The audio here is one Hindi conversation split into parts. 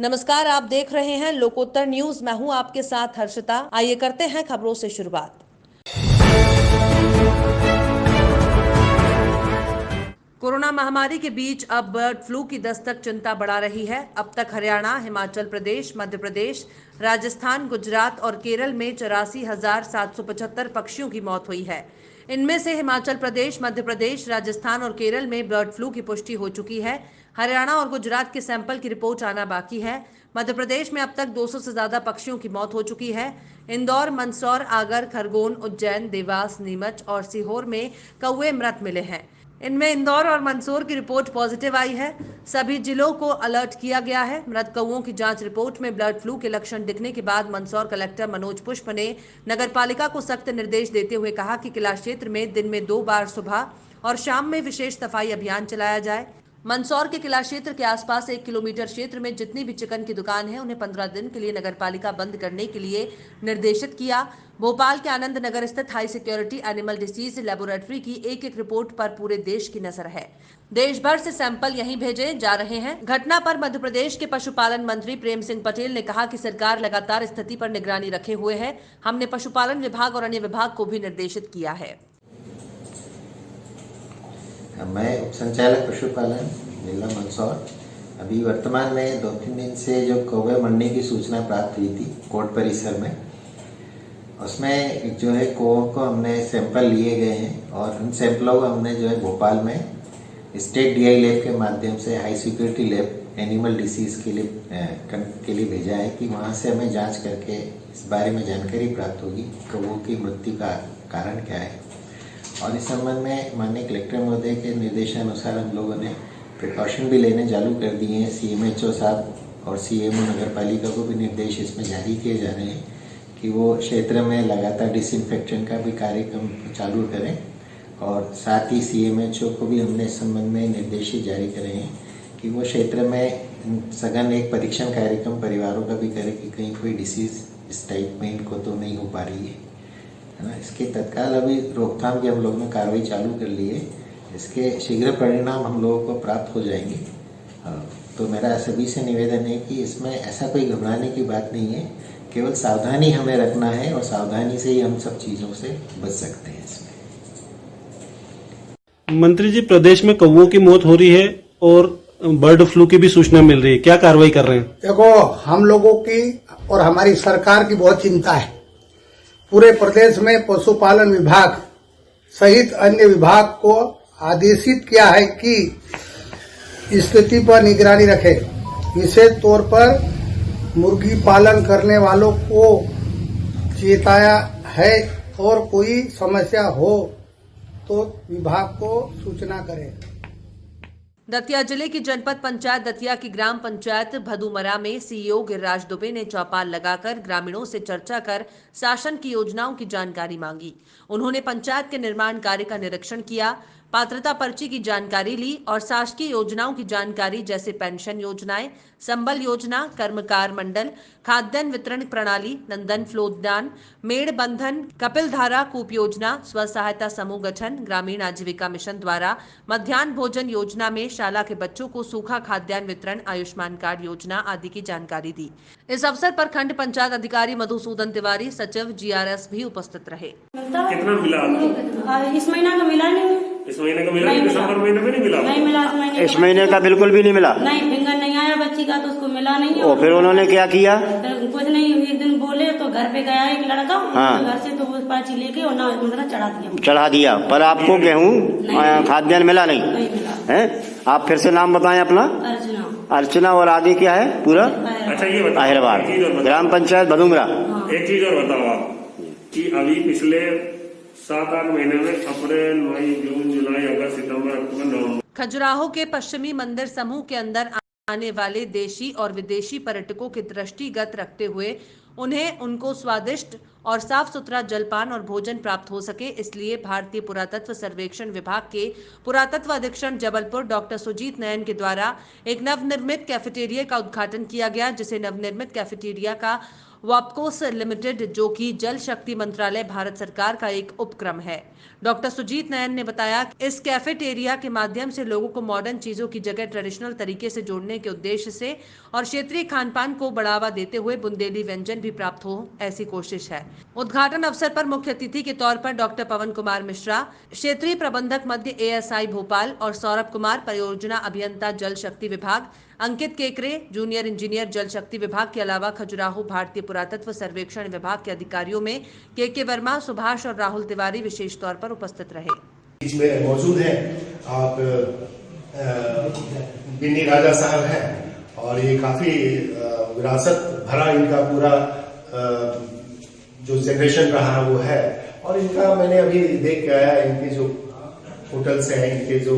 नमस्कार, आप देख रहे हैं लोकोत्तर न्यूज। मैं हूं आपके साथ हर्षिता। आइए करते हैं खबरों से शुरुआत। कोरोना महामारी के बीच अब बर्ड फ्लू की दस्तक चिंता बढ़ा रही है। अब तक हरियाणा, हिमाचल प्रदेश, मध्य प्रदेश, राजस्थान, गुजरात और केरल में 84,775 पक्षियों की मौत हुई है। इनमें से हिमाचल प्रदेश, मध्य प्रदेश, राजस्थान और केरल में बर्ड फ्लू की पुष्टि हो चुकी है। हरियाणा और गुजरात के सैंपल की रिपोर्ट आना बाकी है। मध्य प्रदेश में अब तक 200 से ज्यादा पक्षियों की मौत हो चुकी है। इंदौर, मंदसौर, आगर, खरगोन, उज्जैन, देवास, नीमच और सीहोर में कौवे मृत मिले हैं। इनमें इंदौर और मंदसौर की रिपोर्ट पॉजिटिव आई है। सभी जिलों को अलर्ट किया गया है। मृत कौवों की जांच रिपोर्ट में बर्ड फ्लू के लक्षण दिखने के बाद मंदसौर कलेक्टर मनोज पुष्प ने नगरपालिका को सख्त निर्देश देते हुए कहा कि किला क्षेत्र में दिन में 2 बार सुबह और शाम में विशेष सफाई अभियान चलाया जाए। मंदसौर के किला क्षेत्र के आसपास 1 किलोमीटर क्षेत्र में जितनी भी चिकन की दुकान है उन्हें 15 दिन के लिए नगरपालिका बंद करने के लिए निर्देशित किया। भोपाल के आनंद नगर स्थित high security animal disease laboratory की एक रिपोर्ट पर पूरे देश की नजर है। देश भर से सैंपल यहीं भेजे जा रहे हैं। घटना पर मध्य प्रदेश के पशुपालन मंत्री प्रेम सिंह पटेल ने कहा कि सरकार लगातार स्थिति पर निगरानी रखे हुए है। हमने पशुपालन विभाग और अन्य विभाग को भी निर्देशित किया है। मैं उप संचालक पशुपालन जिला मंदसौर। अभी वर्तमान में 2-3 दिन से जो कौवे मरने की सूचना प्राप्त हुई थी कोर्ट परिसर में, उसमें जो है कौवों को हमने सैंपल लिए गए हैं और उन सैंपलों को हमने जो है भोपाल में स्टेट डीआई लैब के माध्यम से high security lab animal disease के लिए भेजा है कि वहाँ से हमें जांच करके इस बारे में जानकारी प्राप्त होगी कौवों की मृत्यु का कारण क्या है। और इस संबंध में माननीय कलेक्टर महोदय के निर्देशानुसार हम लोगों ने प्रिकॉशन भी लेने चालू कर दिए हैं। CMHO साहब और CMO नगर पालिका को भी निर्देश इसमें जारी किए जा रहे हैं कि वो क्षेत्र में लगातार डिसइंफेक्शन का भी कार्यक्रम चालू करें और साथ ही CMHO को भी हमने इस संबंध में निर्देश जारी करे हैं कि वो क्षेत्र में सघन एक परीक्षण कार्यक्रम परिवारों का भी करें कि कहीं कोई डिसीज इस टाइप में इनको तो नहीं हो पा रही है ना। इसके तत्काल अभी रोकथाम की हम लोगों ने कार्रवाई चालू कर ली है। इसके शीघ्र परिणाम हम लोगों को प्राप्त हो जाएंगे। तो मेरा सभी से निवेदन है कि इसमें ऐसा कोई घबराने की बात नहीं है, केवल सावधानी हमें रखना है और सावधानी से ही हम सब चीज़ों से बच सकते हैं। इसमें मंत्री जी, प्रदेश में कौवों की मौत हो रही है और बर्ड फ्लू की भी सूचना मिल रही है, क्या कार्रवाई कर रहे हैं? देखो, हम लोगों की और हमारी सरकार की बहुत चिंता है। पूरे प्रदेश में पशुपालन विभाग सहित अन्य विभाग को आदेशित किया है कि स्थिति पर निगरानी रखे। विशेष तौर पर मुर्गी पालन करने वालों को चेताया है और कोई समस्या हो तो विभाग को सूचना करें। दतिया जिले की जनपद पंचायत दतिया की ग्राम पंचायत भदुमरा में CEO गिरिराज दुबे ने चौपाल लगाकर ग्रामीणों से चर्चा कर शासन की योजनाओं की जानकारी मांगी। उन्होंने पंचायत के निर्माण कार्य का निरीक्षण किया, पात्रता पर्ची की जानकारी ली और शासकीय योजनाओं की जानकारी जैसे पेंशन योजनाएं, संबल योजना, कर्मकार मंडल, खाद्यान्न वितरण प्रणाली, नंदन फ्लोदान, मेड़ बंधन, कपिल धारा कूप योजना, स्व सहायता समूह गठन, ग्रामीण आजीविका मिशन द्वारा मध्याह्न भोजन योजना में शाला के बच्चों को सूखा खाद्यान्न वितरण, आयुष्मान कार्ड योजना आदि की जानकारी दी। इस अवसर पर खंड पंचायत अधिकारी मधुसूदन तिवारी, सचिव GRS भी उपस्थित रहे। कितना मिला आपको? इस महीना का मिला नहीं। इस महीने का मिला? दिसंबर महीने में नहीं मिला? नहीं मिला। इस महीने का बिल्कुल भी नहीं मिला? नहीं, फिंगर नहीं आया बच्ची का तो उसको मिला नहीं। और फिर उन्होंने क्या किया? कुछ नहीं, एक दिन बोले तो घर पे गया एक लड़का, हाँ। घर से तो वो पर्ची लेके और ना चढ़ा दिया। पर आपको गेहूँ खाद्यान्न मिला नहीं है? आप फिर से नाम बताएं अपना। अर्चना और आगे क्या है पूरा? अच्छा, ये बताओ, अहिरवार, ग्राम पंचायत भदुमरा। एक चीज और बताओ आप कि अभी पिछले 7-8 महीने में अप्रैल, मई, जून, जुलाई, अगस्त, सितंबर, अक्टूबर, नवंबर खजुराहो के पश्चिमी मंदिर समूह के अंदर आने वाले देशी और विदेशी पर्यटकों के दृष्टिगत रखते हुए उनको स्वादिष्ट और साफ सुथरा जलपान और भोजन प्राप्त हो सके, इसलिए भारतीय पुरातत्व सर्वेक्षण विभाग के पुरातत्व अधीक्षक जबलपुर डॉक्टर सुजीत नयन के द्वारा एक नवनिर्मित कैफेटेरिया का उद्घाटन किया गया, जिसे नवनिर्मित कैफेटेरिया का वाप्कोस लिमिटेड, जो कि जल शक्ति मंत्रालय भारत सरकार का एक उपक्रम है। डॉक्टर सुजीत नयन ने बताया कि इस कैफेटेरिया के माध्यम से लोगों को मॉडर्न चीजों की जगह ट्रेडिशनल तरीके से जोड़ने के उद्देश्य से और क्षेत्रीय खान पान को बढ़ावा देते हुए बुंदेली व्यंजन भी प्राप्त हो, ऐसी कोशिश है। उद्घाटन अवसर पर मुख्य अतिथि के तौर पर डॉक्टर पवन कुमार मिश्रा, क्षेत्रीय प्रबंधक मध्य ASI भोपाल, और सौरभ कुमार, परियोजना अभियंता जल शक्ति विभाग, अंकित केकरे, जूनियर इंजीनियर जल शक्ति विभाग के अलावा खजुराहो भारतीय पुरातत्व सर्वेक्षण विभाग के अधिकारियों में KK वर्मा, सुभाष और राहुल तिवारी विशेष तौर पर उपस्थित रहे। बीच में मौजूद हैं आप बिन्नी राजा साहब हैं और ये काफी विरासत भरा इनका पूरा जो जनरेशन रहा वो है। और इनका मैंने अभी देख के आया, इनके जो होटल्स हैं, इनके जो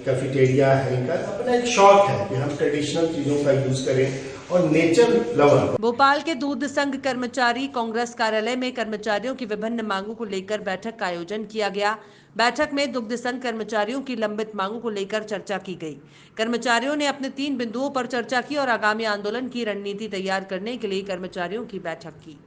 कैफेटेरिया है, इनका अपना एक शौक है कि हम ट्रेडिशनल चीजों का यूज करें और नेचर लवर। भोपाल के दूध संघ कर्मचारी कांग्रेस कार्यालय में कर्मचारियों की विभिन्न मांगों को लेकर बैठक का आयोजन किया गया। बैठक में दुग्ध संघ कर्मचारियों की लंबित मांगों को लेकर चर्चा की गई। कर्मचारियों ने अपने 3 बिंदुओं पर चर्चा की और आगामी आंदोलन की रणनीति तैयार करने के लिए कर्मचारियों की बैठक की।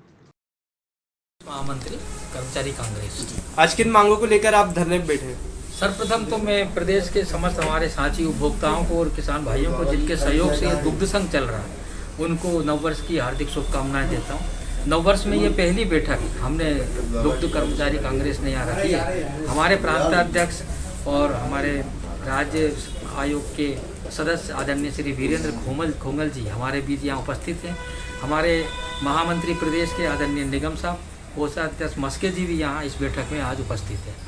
महामंत्री कर्मचारी कांग्रेस, आज किन मांगों को लेकर आप धरने पर बैठे? सर्वप्रथम तो मैं प्रदेश के समस्त हमारे साथी उपभोक्ताओं को और किसान भाइयों को जिनके सहयोग से ये दुग्ध संघ चल रहा है, उनको नववर्ष की हार्दिक शुभकामनाएं देता हूँ। नववर्ष में ये पहली बैठक हमने दुग्ध कर्मचारी कांग्रेस ने यहाँ रखी है। हमारे प्रांताध्यक्ष और हमारे राज्य आयोग के सदस्य आदरणीय श्री वीरेंद्र खोंगल जी हमारे बीच यहाँ उपस्थित हैं। हमारे महामंत्री प्रदेश के आदरणीय निगम साहब, कोषाध्यक्ष मस्के जी भी यहाँ इस बैठक में आज उपस्थित हैं।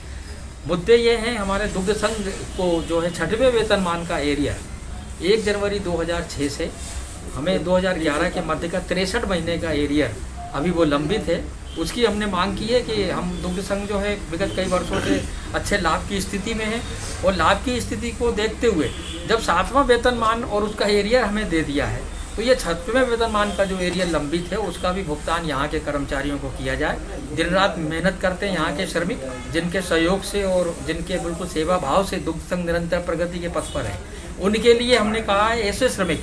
मुद्दे ये हैं, हमारे दुग्ध संघ को जो है 6वें वेतनमान का एरिया 1 जनवरी 2006 से हमें 2011 के मध्य का 63 महीने का एरिया अभी वो लंबित है। उसकी हमने मांग की है कि हम दुग्ध संघ जो है विगत कई वर्षों से अच्छे लाभ की स्थिति में है और लाभ की स्थिति को देखते हुए जब 7वां वेतनमान और उसका एरिया हमें दे दिया है तो ये 6वें वेतनमान का जो एरिया लंबित है उसका भी भुगतान यहाँ के कर्मचारियों को किया जाए। दिन रात मेहनत करते हैं यहाँ के श्रमिक, जिनके सहयोग से और जिनके बिल्कुल सेवा भाव से दुग्ध संघ निरंतर प्रगति के पथ पर है। उनके लिए हमने कहा है ऐसे श्रमिक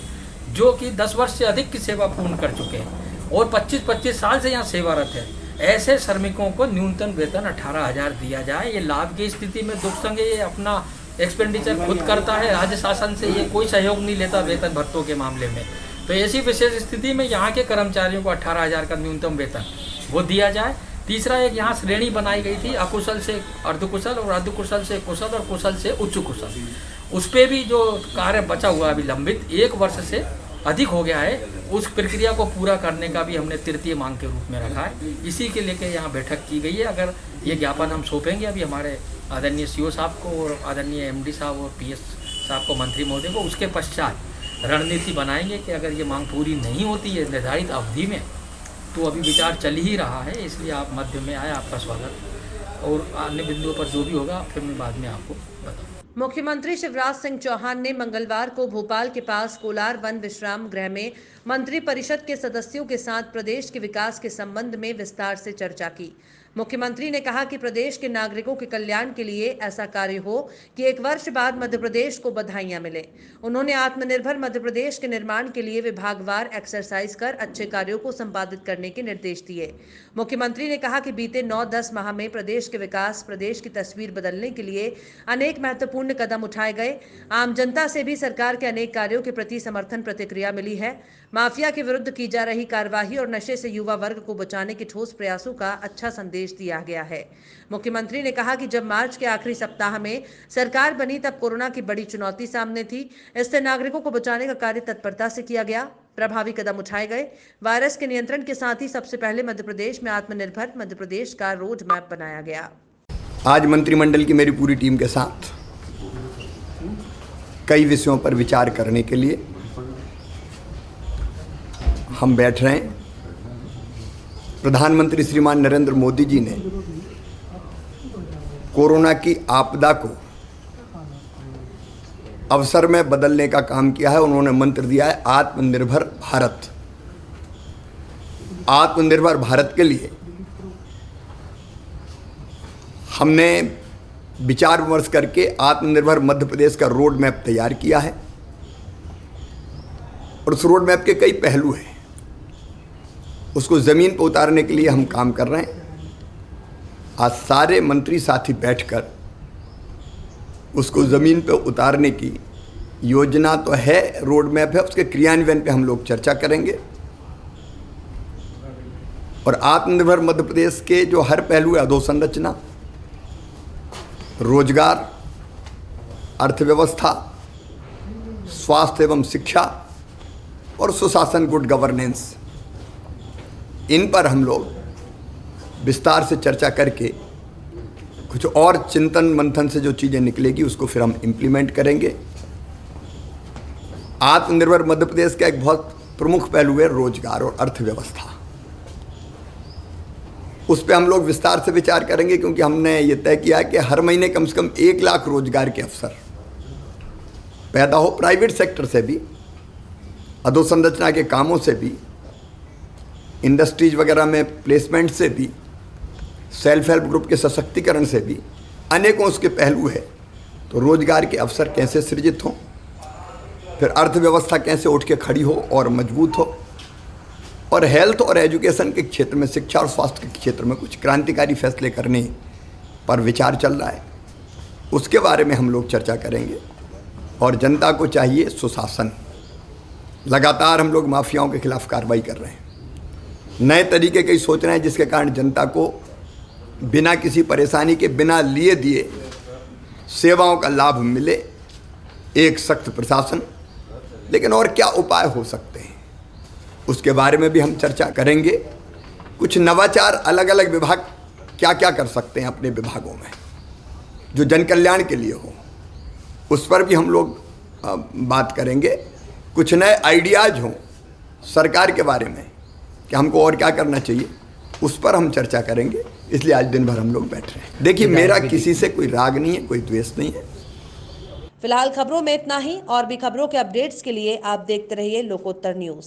जो कि 10 वर्ष से अधिक की सेवा पूर्ण कर चुके हैं और 25-25 साल से यहाँ सेवारत है, ऐसे श्रमिकों को न्यूनतम वेतन 18,000 दिया जाए। ये लाभ की स्थिति में दुग्ध संघ ये अपना एक्सपेंडिचर खुद करता है, राज्य शासन से ये कोई सहयोग नहीं लेता वेतन भत्तों के मामले में। तो ऐसी विशेष स्थिति में यहाँ के कर्मचारियों को 18,000 का न्यूनतम वेतन वो दिया जाए। तीसरा, एक यहाँ श्रेणी बनाई गई थी अकुशल से अर्धकुशल और अर्धकुशल से कुशल और कुशल से उच्च कुशल, उस पर भी जो कार्य बचा हुआ अभी लंबित 1 वर्ष से अधिक हो गया है, उस प्रक्रिया को पूरा करने का भी हमने तृतीय मांग के रूप में रखा है। इसी के लेकर यहाँ बैठक की गई है। अगर ये ज्ञापन हम सौंपेंगे अभी हमारे आदरणीय CO साहब को और आदरणीय MD साहब और PS साहब को, मंत्री महोदय को, उसके पश्चात रणनीति बनाएंगे कि अगर ये मांग पूरी नहीं होती है निर्धारित अवधि में तो अभी विचार चल ही रहा है। इसलिए आप मध्य में आए, आपका स्वागत। और अन्य बिंदुओं पर जो भी होगा फिर मैं बाद में आपको बताऊँ। मुख्यमंत्री शिवराज सिंह चौहान ने मंगलवार को भोपाल के पास कोलार वन विश्राम गृह में मंत्री परिषद के सदस्यों के साथ प्रदेश के विकास के संबंध में विस्तार से चर्चा की। मुख्यमंत्री ने कहा कि प्रदेश के नागरिकों के कल्याण के लिए ऐसा कार्य हो कि 1 वर्ष बाद मध्य प्रदेश को बधाइयां मिले। उन्होंने आत्मनिर्भर मध्य प्रदेश के निर्माण के लिए विभागवार एक्सरसाइज कर अच्छे कार्यों को संपादित करने के निर्देश दिए। मुख्यमंत्री ने कहा कि बीते 9-10 माह में प्रदेश के विकास, प्रदेश की तस्वीर बदलने के लिए अनेक महत्वपूर्ण कदम उठाए गए। आम जनता से भी सरकार के अनेक कार्यों के प्रति समर्थन प्रतिक्रिया मिली है। माफिया के विरुद्ध की जा रही कार्यवाही और नशे से युवा वर्ग को बचाने के ठोस प्रयासों का अच्छा संदेश दिया गया है। मुख्यमंत्री ने कहा कि जब मार्च के आखिरी सप्ताह में सरकार बनी तब कोरोना की बड़ी चुनौती सामने थी। इससे नागरिकों को बचाने का कार्य तत्परता से किया गया, प्रभावी कदम उठाए गए। वायरस के नियंत्रण के साथ ही सबसे पहले मध्य प्रदेश में आत्मनिर्भर मध्य प्रदेश का रोड मैप बनाया गया। आज मंत्रिमंडल की मेरी पूरी टीम के साथ कई विषयों पर विचार करने के लिए हम बैठ रहे हैं। प्रधानमंत्री श्रीमान नरेंद्र मोदी जी ने कोरोना की आपदा को अवसर में बदलने का काम किया है। उन्होंने मंत्र दिया है आत्मनिर्भर भारत। आत्मनिर्भर भारत के लिए हमने विचार विमर्श करके आत्मनिर्भर मध्य प्रदेश का रोड मैप तैयार किया है और उस रोड मैप के कई पहलू हैं। उसको ज़मीन पर उतारने के लिए हम काम कर रहे हैं। आज सारे मंत्री साथी बैठकर उसको ज़मीन पर उतारने की योजना तो है, रोड मैप है, उसके क्रियान्वयन पे हम लोग चर्चा करेंगे। और आत्मनिर्भर मध्य प्रदेश के जो हर पहलू है, अधोसंरचना, रोजगार, अर्थव्यवस्था, स्वास्थ्य एवं शिक्षा और सुशासन, गुड गवर्नेंस, इन पर हम लोग विस्तार से चर्चा करके कुछ और चिंतन मंथन से जो चीज़ें निकलेगी उसको फिर हम इम्प्लीमेंट करेंगे। आत्मनिर्भर मध्य प्रदेश का एक बहुत प्रमुख पहलू है रोजगार और अर्थव्यवस्था। उस पर हम लोग विस्तार से विचार करेंगे, क्योंकि हमने ये तय किया है कि हर महीने कम से कम 1 लाख रोजगार के अवसर पैदा हो, प्राइवेट सेक्टर से भी, अधोसंरचना के कामों से भी, इंडस्ट्रीज वगैरह में प्लेसमेंट से भी, सेल्फ हेल्प ग्रुप के सशक्तिकरण से भी, अनेकों उसके पहलू है। तो रोजगार के अवसर कैसे सृजित हों, फिर अर्थव्यवस्था कैसे उठ के खड़ी हो और मजबूत हो, और हेल्थ और एजुकेशन के क्षेत्र में, शिक्षा और स्वास्थ्य के क्षेत्र में कुछ क्रांतिकारी फैसले करने पर विचार चल रहा है, उसके बारे में हम लोग चर्चा करेंगे। और जनता को चाहिए सुशासन। लगातार हम लोग माफियाओं के खिलाफ कार्रवाई कर रहे हैं, नए तरीके की सोच रहे हैं, जिसके कारण जनता को बिना किसी परेशानी के, बिना लिए दिए सेवाओं का लाभ मिले। एक सख्त प्रशासन, लेकिन और क्या उपाय हो सकते हैं उसके बारे में भी हम चर्चा करेंगे। कुछ नवाचार अलग अलग विभाग क्या क्या कर सकते हैं अपने विभागों में जो जन कल्याण के लिए हो, उस पर भी हम लोग बात करेंगे। कुछ नए आइडियाज़ हों सरकार के बारे में कि हमको और क्या करना चाहिए, उस पर हम चर्चा करेंगे। इसलिए आज दिन भर हम लोग बैठ रहे हैं। देखिए, मेरा किसी से कोई राग नहीं है, कोई द्वेष नहीं है। फिलहाल खबरों में इतना ही। और भी खबरों के अपडेट्स के लिए आप देखते रहिए लोकोत्तर न्यूज।